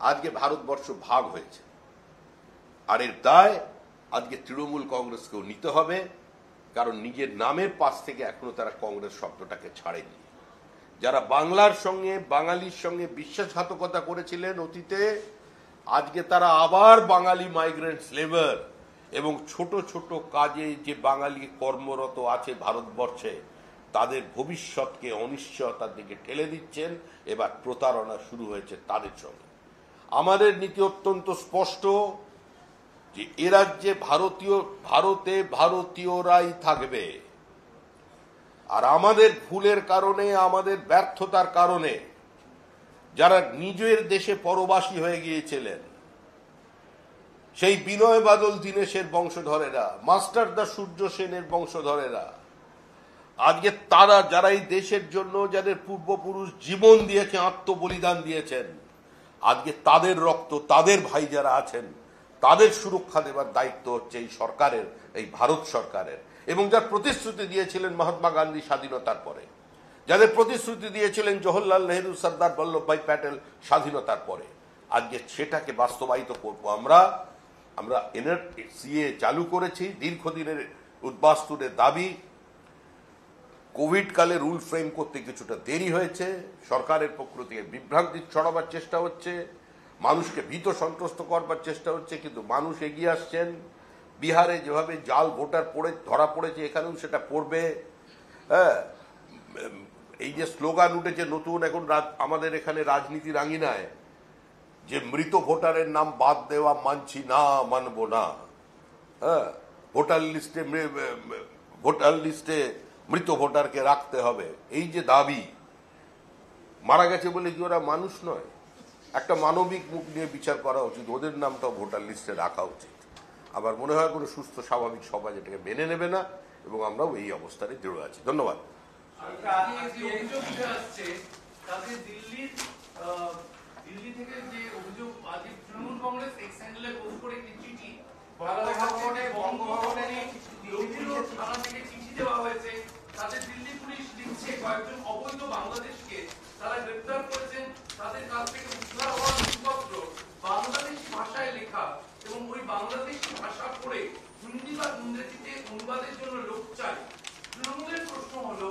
আজকে ভারতবর্ষ ভাগ হয়েছে। আর এর দায় আজকে তৃণমূল কংগ্রেসকেও নিতে হবে, কারণ নিজের নামের পাশ থেকে এখনো তারা কংগ্রেস শব্দটাকে ছাড়েনি। যারা বাংলার সঙ্গে, বাঙালির সঙ্গে বিশ্বাসঘাতকতা করেছিলেন অতীতে, আজকে তারা আবার বাঙালি মাইগ্রেন্ট লেবার এবং ছোট ছোট কাজে যে বাঙালি কর্মরত আছে ভারতবর্ষে, তাদের ভবিষ্যৎকে অনিশ্চয়তার দিকে ঠেলে দিচ্ছেন। এবার প্রতারণা শুরু হয়েছে তাদের সঙ্গে। আমাদের নীতি অত্যন্ত স্পষ্ট যে এ রাজ্যে ভারতে ভারতীয়রাই থাকবে। আর আমাদের ভুলের কারণে, আমাদের ব্যর্থতার কারণে যারা নিজের দেশে পরবাসী হয়ে গিয়েছিলেন, সেই বিনয় বাদল দীনেশের বংশধরেরা, মাস্টারদা সূর্য সেনের বংশধরেরা, আজকে তারা যারা এই দেশের জন্য যাদের পূর্বপুরুষ জীবন দিয়েছে, আত্মবলিদান দিয়েছেন, আজকে তাদের রক্ত, তাদের ভাই যারা আছেন, তাদের সুরক্ষা দেবার দায়িত্ব হচ্ছে এই সরকারের, এই ভারত সরকারের। এবং যার প্রতিশ্রুতি দিয়েছিলেন মহাত্মা গান্ধী স্বাধীনতার পরে, যাদের প্রতিশ্রুতি দিয়েছিলেন জওহরলাল নেহরু, সর্দার বল্লভভাই প্যাটেল স্বাধীনতার পরে, আজকে সেটাকে বাস্তবায়িত করব আমরা। এনআরসিএ চালু করেছি, দীর্ঘদিনের উদ্বাস্তুদের দাবি। কোভিড কালে রুল ফ্রেম করতে কিছুটা দেরি হয়েছে, সরকারের পক্ষ থেকে বিভ্রান্তি ছড়াবার চেষ্টা হচ্ছে, মানুষকে ভীত সন্ত্রস্ত করবার চেষ্টা হচ্ছে, কিন্তু মানুষ এগিয়ে আসছেন। বিহারে যেভাবে জাল ভোটার ধরা পড়েছে, এখানেও সেটা পড়বে। হ্যাঁ, এই যে স্লোগান উঠেছে নতুন এখন আমাদের এখানে রাজনীতির আঙিনায়, যে মৃত ভোটারের নাম বাদ দেওয়া মানছি না, মানব না। হ্যাঁ, ভোটার লিস্টে মৃত ভোটারকে রাখতে হবে, এই যে দাবি, মারা গেছে বলে কি ওরা মানুষ নয়? একটা মানবিক মুখ নিয়ে বিচার করা উচিত, ওদের নামটাও ভোটার লিস্টে রাখা উচিত। আবার মনে হয় কোনো সুস্থ স্বাভাবিক সমাজ এটাকে মেনে নেবে না, এবং আমরাও এই অবস্থানে দৃঢ় আছি। ধন্যবাদ। দিল্লি থেকে যে অভিযোগ, আজ তৃণমূল কংগ্রেস এক্স হ্যান্ডেলে পোস্ট করে একটি চিঠি থানা থেকে চিঠি দেওয়া হয়েছে, তাদের দিল্লি পুলিশ লিখছে কয়েকজন অবৈধ বাংলাদেশকে তারা গ্রেপ্তার করেছেন, তাদের কাছ থেকে উদ্ধার হওয়া নথিপত্র বাংলাদেশি ভাষায় লেখা, এবং ওই বাংলাদেশি ভাষা পড়ে হিন্দি বা ইংরেজিতে অনুবাদের জন্য লোক চাই। তৃণমূলের প্রশ্ন হলো,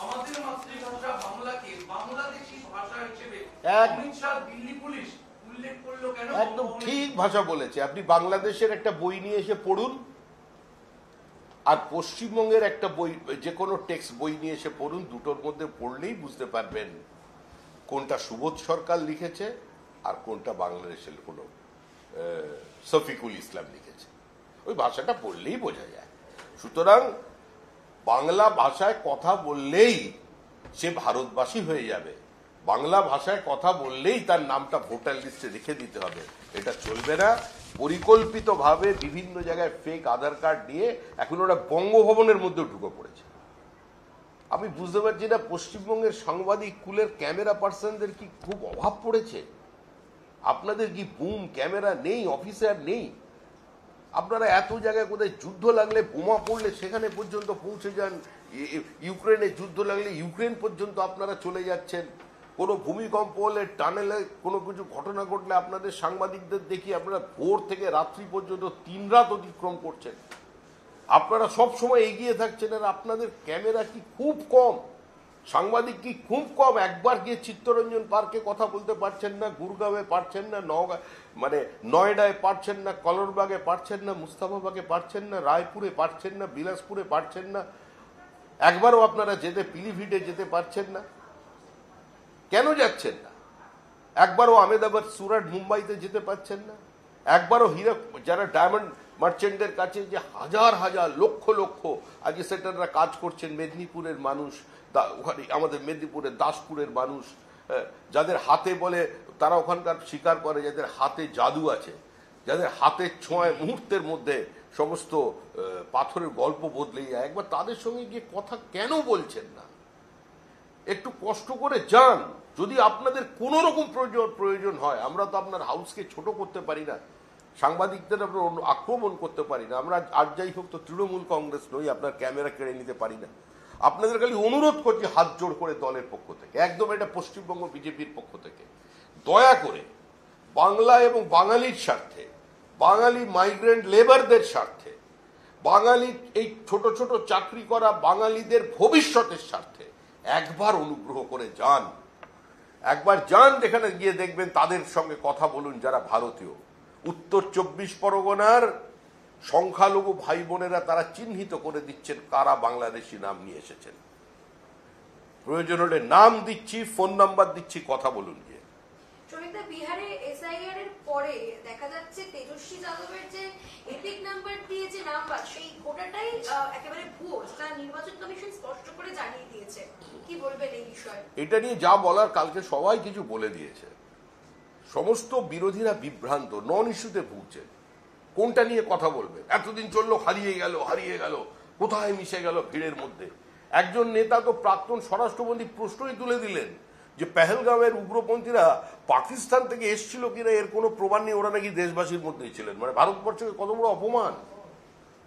আমাদের মাতৃভাষা বাংলাকে বাংলাদেশি ভাষা হিসেবে অমিত শাহ দিল্লি পুলিশ উল্লেখ করলো কেন? একদম ঠিক ভাষা বলেছে। আপনি বাংলাদেশের একটা বই নিয়ে এসে পড়ুন, আর পশ্চিমবঙ্গের একটা বই, যে কোনো টেক্সট বই নিয়ে এসে পড়ুন, দুটোর মধ্যে পড়লেই বুঝতে পারবেন কোনটা সুবোধ সরকার লিখেছে আর কোনটা বাংলাদেশের কোনো শফিকুল ইসলাম লিখেছে। ওই ভাষাটা পড়লেই বোঝা যায়। সুতরাং বাংলা ভাষায় কথা বললেই সে ভারতবাসী হয়ে যাবে, বাংলা ভাষায় কথা বললেই তার নামটা ভোটার লিস্টে রেখে দিতে হবে, এটা চলবে না। পরিকল্পিতভাবে বিভিন্ন জায়গায় ফেক আধার কার্ড নিয়ে এখন ওরা বঙ্গভবনের মধ্যে ঢুকে পড়েছে। আমি বুঝতে পারছি না পশ্চিমবঙ্গের সাংবাদিক কুলের ক্যামেরা পার্সনদের কি খুব অভাব পড়েছে? আপনাদের কি বুম ক্যামেরা নেই, অফিসার নেই? আপনারা এত জায়গায় কোথায় যুদ্ধ লাগলে, বোমা পড়লে সেখানে পর্যন্ত পৌঁছে যান, ইউক্রেনে যুদ্ধ লাগলে ইউক্রেন পর্যন্ত আপনারা চলে যাচ্ছেন, কোনো ভূমিকম্প হলে, টানেলে কোনো কিছু ঘটনা ঘটলে আপনাদের সাংবাদিকদের দেখি আপনারা ভোর থেকে রাত্রি পর্যন্ত 3 রাত অতিক্রম করছেন। আপনারা সব সময় এগিয়ে থাকছেন, আর আপনাদের ক্যামেরা কি খুব কম, সাংবাদিক কি খুব কম। একবার গিয়ে চিত্তরঞ্জন পার্কে কথা বলতে পারছেন না, গুরগাঁওয়ে পারছেন না, নয়ডায় পারছেন না, কলরবাগে পারছেন না, মুস্তাফাবাগে পারছেন না, রায়পুরে পারছেন না, বিলাসপুরে পারছেন না, একবারও আপনারা পিলিভিটে যেতে পারছেন না। কেন যাচ্ছেন না? একবারও আহমেদাবাদ, সুরাট, মুম্বাইতে যেতে পারছেন না? একবারও যারা ডায়মন্ড মার্চেন্টের কাছে যে হাজার হাজার লক্ষ লক্ষ আজকে সেটাররা কাজ করছেন, মেদিনীপুরের মানুষ, ওখানে আমাদের মেদিনীপুরের দাসপুরের মানুষ, যাদের হাতে বলে তারা ওখানকার স্বীকার করে, যাদের হাতে জাদু আছে, যাদের হাতের ছোঁয়ায় মুহূর্তের মধ্যে সমস্ত পাথরের গল্প বদলে যায়, একবার তাদের সঙ্গে গিয়ে কথা কেন বলছেন না? একটু কষ্ট করে যান। যদি আপনাদের কোনো রকম প্রয়োজন হয়, আমরা তো আপনার হাউসকে ছোট করতে পারি না, সাংবাদিকদের আমরা আক্রমণ করতে পারি না, আমরা আর যাই হোক তো তৃণমূল কংগ্রেস নই, আপনার ক্যামেরা কেড়ে নিতে পারি না। আপনাদের খালি অনুরোধ করছি হাত জোড় করে দলের পক্ষ থেকে, একদম এটা পশ্চিমবঙ্গ বিজেপির পক্ষ থেকে, দয়া করে বাংলা এবং বাঙালির স্বার্থে, বাঙালি মাইগ্রেন্ট লেবারদের স্বার্থে, বাঙালি এই ছোট ছোট চাকরি করা বাঙালিদের ভবিষ্যতের স্বার্থে একবার অনুগ্রহ করে যান, একবার যান, যেখানে গিয়ে দেখবেন তাদের সঙ্গে কথা বলুন যারা ভারতীয়। উত্তর 24 পরগনার সংখ্যালঘু ভাই বোনেরা তারা চিহ্নিত করে দিচ্ছেন কারা বাংলাদেশি নাম নিয়ে এসেছেন। প্রয়োজন হলে নাম দিচ্ছি, ফোন নাম্বার দিচ্ছি, কথা বলুন গিয়ে। বিহারে এসআইআর এর পরে দেখা যাচ্ছে তেজস্বী যাদবের যে এপিক নাম্বার দিয়ে যে নাম্বার, সেই কোটাটাই একেবারে ভুয়ো, যা নির্বাচন কমিশন স্পষ্ট করে জানিয়ে দিয়েছে। কি বলবেন এই বিষয়ে? এটা নিয়ে যা বলার কালকে সবাই কিছু বলে দিয়েছে। সমস্ত বিরোধীরা বিভ্রান্ত, নন ইস্যুতে ভুগছে। কোনটা নিয়ে কথা বলবে? এতদিন চললো, হারিয়ে গেল, কোথায় মিশে গেল ভিড়ের মধ্যে। একজন নেতা তো প্রাক্তন স্বরাষ্ট্রমন্ত্রী প্রশ্নই তুলে দিলেন যে পেহেলগাঁওয়ের উগ্রপন্থীরা পাকিস্তান থেকে এসেছিল কিনা এর কোনো প্রমাণ নেই, ওরা নাকি দেশবাসীর মধ্যেই ছিলেন। মানে ভারতবর্ষকে কত বড় অপমান।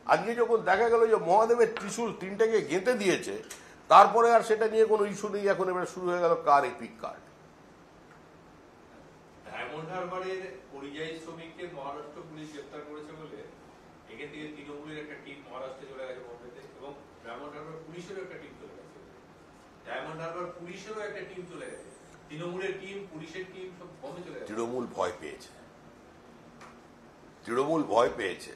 আজকে যখন দেখা গেল যে মহাদেবের ত্রিশূল 3টাকে গেঁথে দিয়েছে, তারপরে আর সেটা নিয়ে কোনো ইস্যু নেই। এখন এবার শুরু হয়ে গেল কার এপিক কার্ড। ডায়মন্ড হারবারের পরিযায়ী শ্রমিককে মহারাষ্ট্র পুলিশ গ্রেপ্তার করেছে বলে এখান থেকে তৃণমূলের একটা টিম মহারাষ্ট্রে চলে গেছে, বোম্বেতে, এবং ডায়মন্ড হারবার পুলিশেরও একটা টিম চলে গেছে। ডায়মন্ড হারবার পুলিশেরও একটা টিম চলে গেছে, তৃণমূলের টিম, পুলিশের টিম সব বমে চলে গেছে। তৃণমূল ভয় পেয়েছে।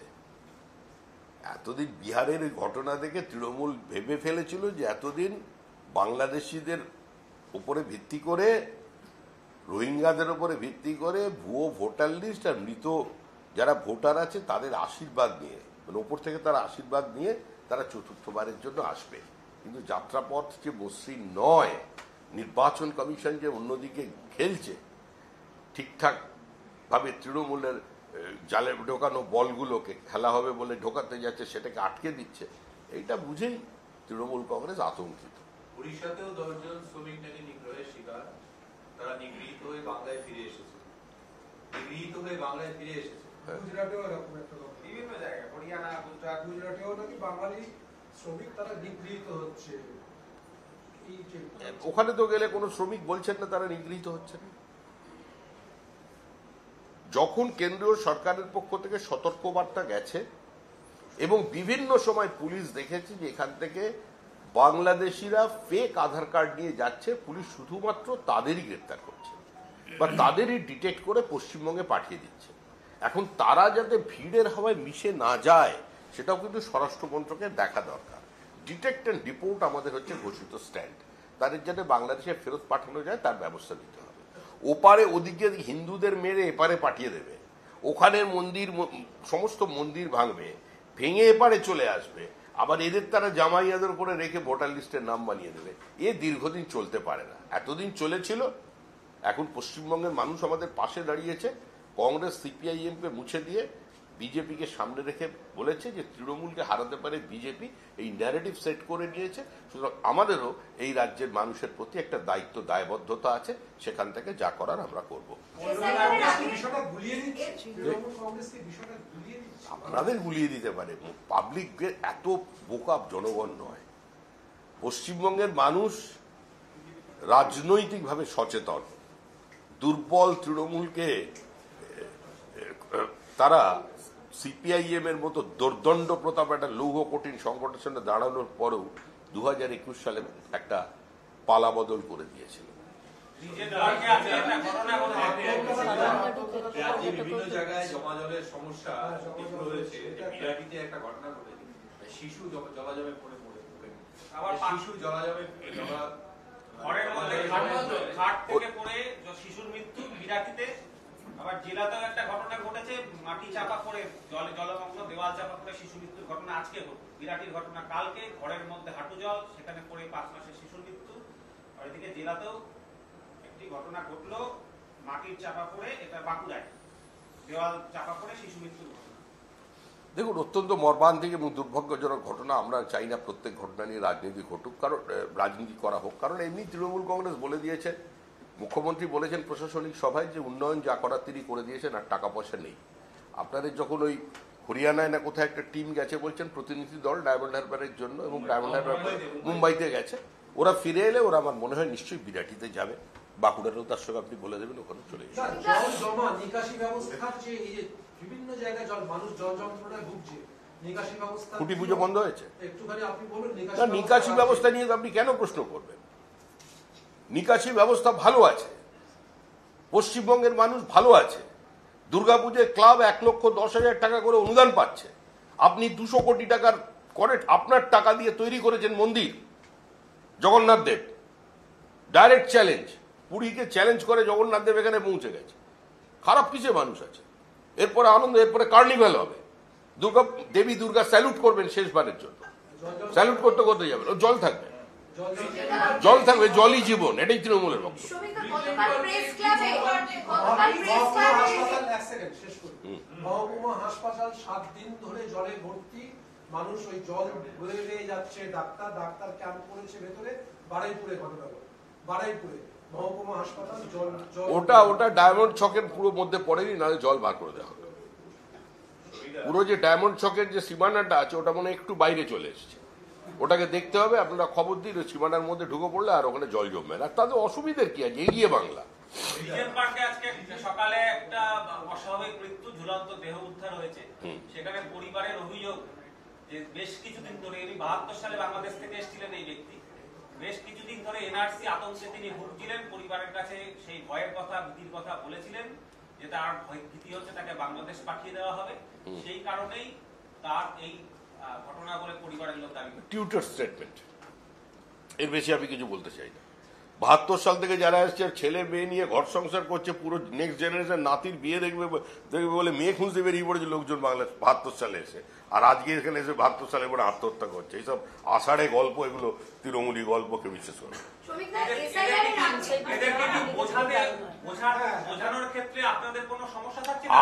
এতদিন বিহারের ঘটনা থেকে তৃণমূল ভেবে ফেলেছিল যে এতদিন বাংলাদেশিদের উপরে ভিত্তি করে রোহিঙ্গাদের উপরে ভিত্তি করে ভুয়ো ভোটার লিস্ট আর মৃত যারা ভোটার আছে তাদের আশীর্বাদ নিয়ে, মানে ওপর থেকে তারা আশীর্বাদ নিয়ে তারা চতুর্থবারের জন্য আসবে। কিন্তু যাত্রাপথ যে মসৃণ নয়, নির্বাচন কমিশন যে অন্যদিকে খেলছে, ঠিকঠাক ভাবে তৃণমূলের জালে ঢোকানো বলগুলোকে খেলা হবে বলে ঢোকাতে যাচ্ছে, সেটাকে আটকে দিচ্ছে, এইটা বুঝেই তৃণমূল কংগ্রেস আতঙ্কিত। উড়িষ্যাতেও 10 জন শ্রমিক নাকি নিগ্রহের শিকার, তারা নিগৃহীত হয়ে বাংলায় ফিরে এসেছে। গুজরাটেও এরকম একটা ঘটনা। বিভিন্ন জায়গায় হরিয়ানা, গুজরাটেও নাকি বাঙালি শ্রমিক তারা নিগৃহীত হচ্ছে। ওখানে তো গেলে কোনো শ্রমিক বলছেন না তারা নিগৃহীত হচ্ছেন। যখন কেন্দ্রীয় সরকারের পক্ষ থেকে সতর্কবার্তা গেছে এবং বিভিন্ন সময় পুলিশ দেখেছে যে এখান থেকে বাংলাদেশিরা ফেক আধার কার্ড নিয়ে যাচ্ছে, পুলিশ শুধুমাত্র তাদেরই গ্রেপ্তার করছে বা তাদেরই ডিটেক্ট করে পশ্চিমবঙ্গে পাঠিয়ে দিচ্ছে। এখন তারা যাতে ভিড়ের হাওয়ায় মিশে না যায় সেটাও কিন্তু স্বরাষ্ট্র মন্ত্রকের দেখা দরকার। ডিটেক্ট অ্যান্ড ডিপোর্ট আমাদের হচ্ছে ঘোষিত স্ট্যান্ড, তাদের যাতে বাংলাদেশে ফেরত পাঠানো যায় তার ব্যবস্থা নিতে হবে। ওপারে ওদিকে হিন্দুদের মেরে এপারে পাঠিয়ে দেবে, ওখানের মন্দির সমস্ত মন্দির ভাঙবে, ভেঙে এপারে চলে আসবে, আবার এদের তারা জামাইয়াদের উপরে রেখে ভোটার লিস্টের নাম বানিয়ে দেবে। এ দীর্ঘদিন চলতে পারে না। এতদিন চলেছিল, এখন পশ্চিমবঙ্গের মানুষ আমাদের পাশে দাঁড়িয়েছে। কংগ্রেস সিপিআইএমকে মুছে দিয়ে বিজেপিকে সামনে রেখে বলেছে যে তৃণমূলকে হারাতে পারে বিজেপি, এই ন্যারেটিভ সেট করে নিয়েছে। সুতরাং আমাদেরও এই রাজ্যের মানুষের প্রতি একটা দায়িত্ব দায়বদ্ধতা আছে, সেখান থেকে যা করার আমরা করব। আপনাদের গুলিয়ে দিতে পারে, পাবলিককে এত বোকা জনগণ নয়। পশ্চিমবঙ্গের মানুষ রাজনৈতিকভাবে সচেতন। দুর্বল তৃণমূলকে তারা সিপিআইএম এর মতো দুর্দণ্ড প্রতাপ একটা লৌহ কঠিন সংকটের সঙ্গে দাঁড়ানোর পরেও 2021 সালে একটা পালা বদল করে দিয়েছিল। বিভিন্ন জায়গায় জমা জলের সমস্যা রয়েছে। বিরাটিতে একটা ঘটনা ঘটেছে, শিশু জলাজমে পড়ে শিশু জলাজমে ঘরের মধ্যে খাট থেকে পড়ে শিশুর মৃত্যু বিরাটিতে। আবার জেলাতেও একটা ঘটনা ঘটেছে, মাটি চাপা পড়ে জলমগ্ন দেওয়াল চাপা পড়ে শিশু মৃত্যুর ঘটনা আজকে বিরাটির ঘটনা কালকে, ঘরের মধ্যে হাঁটু জল, সেখানে পড়ে 5 মাসের শিশুর মৃত্যু। আর এদিকে জেলাতেও একটি ঘটনা ঘটলো, মাটির চাপা পড়ে, এটা বাঁকুড়ায় দেওয়াল চাপা পড়ে শিশু মৃত্যুর ঘটনা। দেখুন, অত্যন্ত মর্মান্তিক এবং দুর্ভাগ্যজনক ঘটনা। আমরা চাই না প্রত্যেক ঘটনা নিয়ে রাজনীতি ঘটুক, কারণ রাজনীতি করা হোক, কারণ এমনি তৃণমূল কংগ্রেস বলে দিয়েছে, মুখ্যমন্ত্রী বলেছেন প্রশাসনিক সভায় যে উন্নয়ন যা করার তিনি করে দিয়েছেন, আর টাকা পয়সা নেই। আপনাদের যখন ওই হরিয়ানায় না কোথায় একটা টিম গেছে বলছেন প্রতিনিধি দল ডায়মন্ড হারবারের জন্য, এবং ডায়মন্ড হারবার মুম্বাইতে গেছে, ওরা ফিরে এলে ওরা আমার মনে হয় নিশ্চয়ই বিরাটিতে যাবে। বাঁকুড়ারও তার সঙ্গে আপনি বলে দেবেন ওখানে চলে যাবে। জল জমা নিকাশি ব্যবস্থার যে এই যে বিভিন্ন জায়গায় মানুষ জল যন্ত্রণায় ভুগছে, নিকাশি ব্যবস্থা খুঁটি পুজো বন্ধ হয়েছে। একটুখানি আপনি বলুন নিকাশি ব্যবস্থা নিয়ে আপনি কেন প্রশ্ন করবেন? নিকাশি ব্যবস্থা ভালো আছে, পশ্চিমবঙ্গের মানুষ ভালো আছে। দুর্গাপুজোয় ক্লাব 1,10,000 টাকা করে অনুদান পাচ্ছে। আপনি 200 কোটি টাকার করে আপনার টাকা দিয়ে তৈরি করেছেন মন্দির জগন্নাথ দেব। ডাইরেক্ট চ্যালেঞ্জ, পুরীকে চ্যালেঞ্জ করে জগন্নাথ দেব এখানে পৌঁছে গেছে। খারাপ কিসে মানুষ আছে? এরপরে আনন্দ, এরপরে কার্নিভাল হবে, দেবী দুর্গা স্যালুট করবেন শেষবারের জন্য, স্যালুট করতে করতে যাবেন, ও জল থাকবে, জল থাকবে, জলই জীবন, এটাই তৃণমূলের বক্তব্য। মহকুমা হাসপাতাল 7 দিন ধরে জলে ভর্তি, মানুষ ওই জল বয়ে যাচ্ছে, ডাক্তার ক্যাম্প করেছে ভেতরে। বারুইপুরে ঘটনা, বারুইপুরে মহকুমা হাসপাতাল জল ওটা ডায়মন্ড ছকের পুরো মধ্যে পড়েনি, নাহলে জল বার করে দেওয়া হবে। পুরো যে ডায়মন্ড ছকের যে সীমানাটা আছে ওটা মনে একটু বাইরে চলে এসেছে, ওটাকে দেখতে হবে। আপনারা খবর দিন, ওই সীমানার মধ্যে ঢুকে পড়লে আর ওখানে জল জমবে না। তাদের অসুবিধার কি আছে? এগিয়ে বাংলা। সকালে একটা অস্বাভাবিক মৃত্যু, ঝুলন্ত দেহ উদ্ধার হয়েছে। সেখানে পরিবারের অভিযোগ যে বেশ কিছুদিন ধরে, 72 সালে বাংলাদেশ থেকে এসেছিলেন এই ব্যক্তি, বেশ কিছুদিন ধরে এনআরসি আতঙ্কে তিনি ভুগছিলেন। পরিবারের কাছে সেই ভয়ের কথা, ভীতির কথা বলেছিলেন যে তার ভীতি হচ্ছে তাকে বাংলাদেশ পাঠিয়ে দেওয়া হবে। সেই কারণেই তার এই ঘটনা বলে পরিবারের লোক দাবি করে। টিউটার স্টেটমেন্ট, এর বেশি আমি কিছু বলতে চাই না। 72 সাল থেকে যারা এসছে ছেলে মেয়ে নিয়ে ঘর সংসার করছে, পুরো নেক্সট জেনারেশন নাতির বিয়ে দেখবে বলে মেয়ে খুঁজতে বেরিয়ে পড়েছে লোকজন বাংলা 72 সালে এসে, আর আজকে এখানে এসে 72 সালে পরে আত্মহত্যা করছে। এইসব আষাঢ়ে গল্প, এগুলো তৃণমূলী গল্পকে বিশ্বাস করে।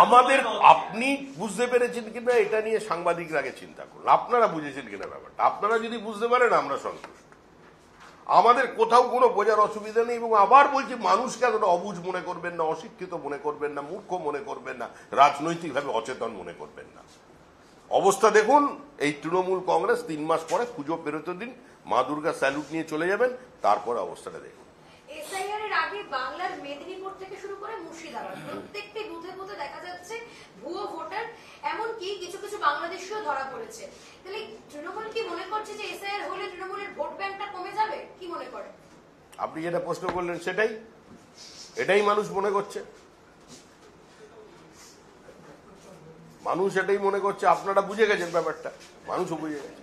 আমাদের, আপনি বুঝতে পেরেছেন কিনা এটা নিয়ে সাংবাদিকরা আগে চিন্তা করুন, আপনারা বুঝেছেন কিনা ব্যাপারটা। আপনারা যদি বুঝতে পারেন আমরা সন্তুষ্ট, আমাদের কোথাও কোনো বোঝার অসুবিধা নেই। এবং আবার বলছি, মানুষকে এতটা অবুঝ মনে করবেন না, অশিক্ষিত মনে করবেন না, মূর্খ মনে করবেন না, রাজনৈতিকভাবে অচেতন মনে করবেন না। অবস্থা দেখুন, এই তৃণমূল কংগ্রেস 3 মাস পরে পুজো পেরোতে দিন, মা দুর্গা স্যালুট নিয়ে চলে যাবেন, তারপরে অবস্থাটা দেখুন। এসআইআর এর আগে বাংলার মেদিনীপুর থেকে শুরু করে মুর্শিদাবাদ প্রত্যেকটি বুথে বুথে দেখা যাচ্ছে ভুয়ো ভোটার, এমনকি কিছু কিছু বাংলাদেশিও ধরা পড়েছে। তাহলে তৃণমূল কি মনে করছে যে এসআইআর হলে তৃণমূলের ভোট ব্যাংকটা কমে যাবে? কি মনে করে? আপনি যেটা প্রশ্ন করলেন এটাই মানুষ মনে করছে, মানুষ এটাই মনে করছে। আপনারা বুঝে গেছেন ব্যাপারটা, মানুষও বুঝে গেছে।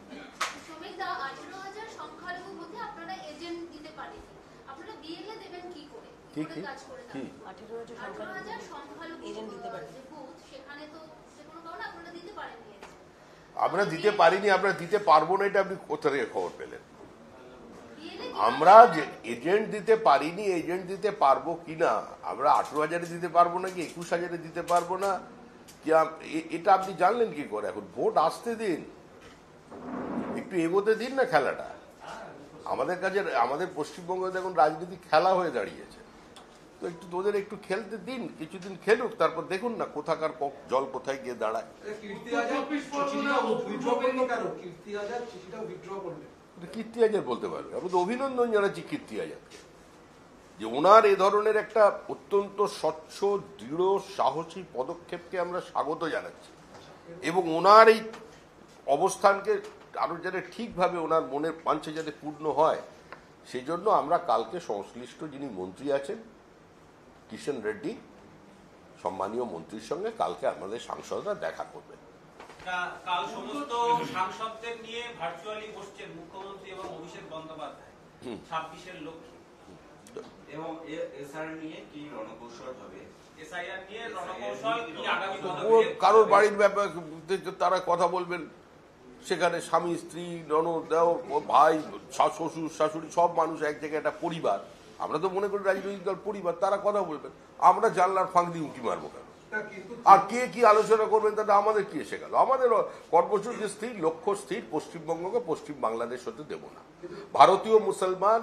আমরা দিতে পারিনি, আমরা দিতে পারবো না, এটা আপনি কোথা থেকে খবর পেলেন? আমরা যে এজেন্ট দিতে পারিনি, এজেন্ট দিতে পারবো কিনা, আমরা 18,000-এ দিতে পারবো নাকি 21,000-এ দিতে পারবো না, এটা আপনি জানলেন কি করে? এখন ভোট আসতে দিন, একটু এগোতে দিন না খেলাটা। আমাদের কাছে, আমাদের পশ্চিমবঙ্গে দেখুন রাজনীতি খেলা হয়ে দাঁড়িয়েছে, তো একটু তোদের একটু খেলতে দিন, কিছুদিন খেলুক, তারপর দেখুন না কোথাকার জল কোথায় গিয়ে দাঁড়ায়। কীর্তি আজাদ বলতে পারবে, আমি তো অভিনন্দন জানাচ্ছি কীর্তি আজাদকে, যে ওনার এ ধরনের একটা অত্যন্ত স্বচ্ছ, দৃঢ়, সাহসী পদক্ষেপকে আমরা স্বাগত জানাচ্ছি। এবং ওনার এই অবস্থানকে আরো যাতে ঠিকভাবে ওনার মনের পাঞ্ছে যাতে পূর্ণ হয়, সেই জন্য আমরা কালকে সংশ্লিষ্ট যিনি মন্ত্রী আছেন কিষেন রেড্ডি, সম্মানীয় মন্ত্রীর সঙ্গে কালকে আমাদের সাংসদরা দেখা করবেন। কাল সমস্ত সাংসদদের নিয়ে ভার্চুয়ালি বসছেন মুখ্যমন্ত্রী এবং অভিষেক বন্দ্যোপাধ্যায় 26-এর লক্ষ্যে, এবং এসআইআর নিয়ে কি রণকৌশল হবে? এসআইআর নিয়ে রণকৌশল কি আগামী কারোর বাড়ির ব্যাপারে তারা কথা বলবেন, সেখানে স্বামী, স্ত্রী, ননদ, দেওর, ভাই, শ্বশুর, শাশুড়ি, সব মানুষ এক জায়গায়, একটা পরিবার। আমরা তো মনে করি রাজনৈতিক দল পরিবার, তারা কথা বলবেন, আমরা জানলার ফাঁক দিয়ে উঁকি মারবো কেন? আর কে কি আলোচনা করবেন তাতে আমাদের কি এসে গেল? আমাদের কর্মসূচি স্থির, লক্ষ্য স্থির, পশ্চিমবঙ্গকে পশ্চিম বাংলাদেশ হতে দেব না, ভারতীয় মুসলমান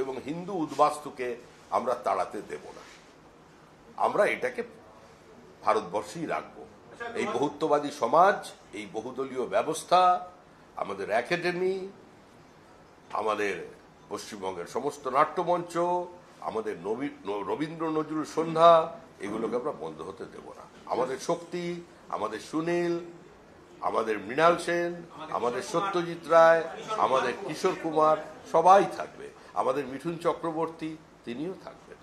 এবং হিন্দু উদ্বাস্তুকে আমরা তাড়াতে দেব না, আমরা এটাকে ভারতবর্ষেই রাখবো। এই বহুত্ববাদী সমাজ, এই বহুদলীয় ব্যবস্থা, আমাদের একাডেমি, আমাদের পশ্চিমবঙ্গের সমস্ত নাট্যমঞ্চ, আমাদের রবীন্দ্র নজরুল সন্ধ্যা, এগুলোকে আমরা বন্ধ হতে দেব না। আমাদের শক্তি, আমাদের সুনীল, আমাদের মৃণাল সেন, আমাদের সত্যজিৎ রায়, আমাদের কিশোর কুমার, সবাই থাকবে। আমাদের মিঠুন চক্রবর্তী, তিনিও থাকবেন।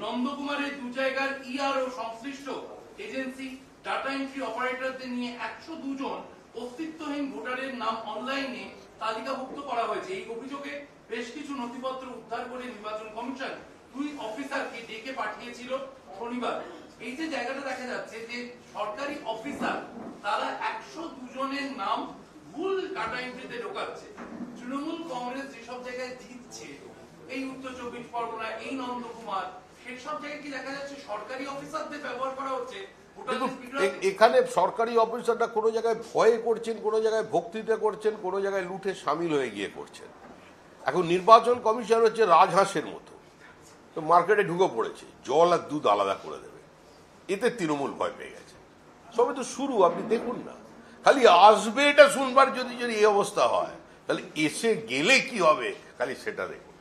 নন্দকুমারের 2 জায়গার ইআরও সংশ্লিষ্ট এজেন্সি ডাটা এন্ট্রি অপারেটরদের নিয়ে 102 জন অস্তিত্বহীন ভোটারের নাম অনলাইনে তালিকাভুক্ত করা হয়েছে। এই অভিযোগে বেশ কিছু নথিপত্র উদ্ধার করে নির্বাচন কমিশন 2 অফিসারকে ডেকে পাঠিয়েছিল শনিবার। এই যে জায়গাটা দেখা যাচ্ছে যে সরকারি অফিসার তারা 102 জনের নাম ভুল ডাটা এন্ট্রিতে ঢোকাচ্ছে। তৃণমূল কংগ্রেস যেসব জায়গায় জিতছে, এই উত্তর 24 পরগনা, এই নন্দকুমার, সেই সব জায়গায় কি দেখা যাচ্ছে সরকারি অফিসারদের ব্যবহার করা হচ্ছে? এখানে সরকারি অফিসাররা কোনো জায়গায় ভয়ে করছেন, কোনো জায়গায় ভক্তিতে করছেন, কোনো জায়গায় লুটে সামিল হয়ে গিয়ে করছেন। এখন নির্বাচন কমিশন হচ্ছে রাজহাঁসের মতো, তো মার্কেটে ঢুকে পড়েছে, জল আর দুধ আলাদা করে দেবে, এতে তৃণমূল ভয় পেয়ে গেছে। সবে তো শুরু, আপনি দেখুন না, খালি আসবে এটা শুনবার যদি এই অবস্থা হয়, তাহলে এসে গেলে কি হবে খালি সেটা দেখুন।